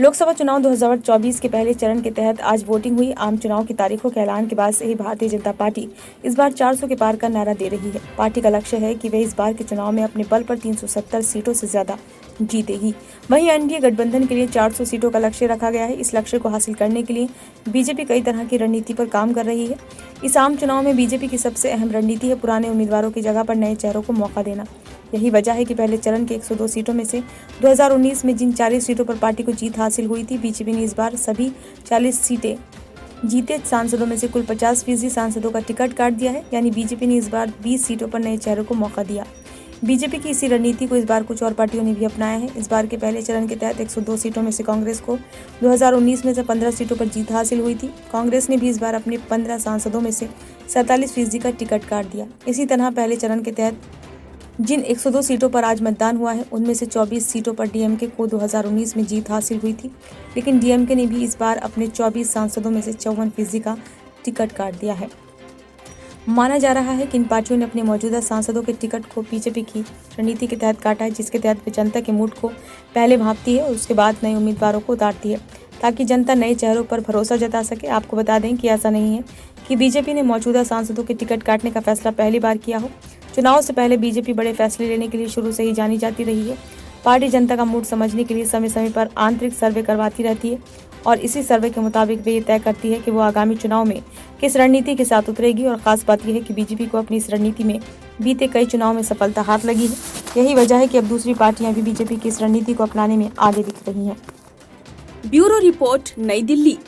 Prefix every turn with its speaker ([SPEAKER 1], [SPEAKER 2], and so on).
[SPEAKER 1] लोकसभा चुनाव 2024 के पहले चरण के तहत आज वोटिंग हुई। आम चुनाव की तारीखों के ऐलान के बाद से ही भारतीय जनता पार्टी इस बार 400 के पार का नारा दे रही है। पार्टी का लक्ष्य है कि वह इस बार के चुनाव में अपने बल पर 370 सीटों से ज्यादा जीतेगी। वहीं एनडीए गठबंधन के लिए 400 सीटों का लक्ष्य रखा गया है। इस लक्ष्य को हासिल करने के लिए बीजेपी कई तरह की रणनीति पर काम कर रही है। इस आम चुनाव में बीजेपी की सबसे अहम रणनीति है पुराने उम्मीदवारों की जगह पर नए चेहरों को मौका देना। यही वजह है कि पहले चरण के 102 सीटों में से 2019 में जिन 40 सीटों पर पार्टी को जीत हासिल हुई थी, बीजेपी ने इस बार सभी 40 सीटें जीते सांसदों में से कुल 50% सांसदों का टिकट काट दिया है। यानी बीजेपी ने इस बार 20 सीटों पर नए चेहरों को मौका दिया। बीजेपी की इसी रणनीति को इस बार कुछ और पार्टियों ने भी अपनाया है। इस बार के पहले चरण के तहत 102 सीटों में से कांग्रेस को 2019 में से 15 सीटों पर जीत हासिल हुई थी। कांग्रेस ने भी इस बार अपने 15 सांसदों में से 47% का टिकट काट दिया। इसी तरह पहले चरण के तहत जिन 102 सीटों पर आज मतदान हुआ है, उनमें से 24 सीटों पर डीएमके को 2019 में जीत हासिल हुई थी, लेकिन डीएमके ने भी इस बार अपने 24 सांसदों में से 54% का टिकट काट दिया है। माना जा रहा है कि इन पार्टियों ने अपने मौजूदा सांसदों के टिकट को बीजेपी की रणनीति के तहत काटा है, जिसके तहत वे जनता के मूड को पहले भांपती है और उसके बाद नए उम्मीदवारों को उतारती है, ताकि जनता नए चेहरों पर भरोसा जता सके। आपको बता दें कि ऐसा नहीं है कि बीजेपी ने मौजूदा सांसदों के टिकट काटने का फैसला पहली बार किया हो। चुनाव से पहले बीजेपी बड़े फैसले लेने के लिए शुरू से ही जानी जाती रही है। पार्टी जनता का मूड समझने के लिए समय समय पर आंतरिक सर्वे करवाती रहती है और इसी सर्वे के मुताबिक वे ये तय करती है कि वो आगामी चुनाव में किस रणनीति के साथ उतरेगी। और खास बात यह है कि बीजेपी को अपनी इस रणनीति में बीते कई चुनाव में सफलता हाथ लगी है। यही वजह है कि अब दूसरी पार्टियां भी बीजेपी की इस रणनीति को अपनाने में आगे दिख रही हैं।
[SPEAKER 2] ब्यूरो रिपोर्ट, नई दिल्ली।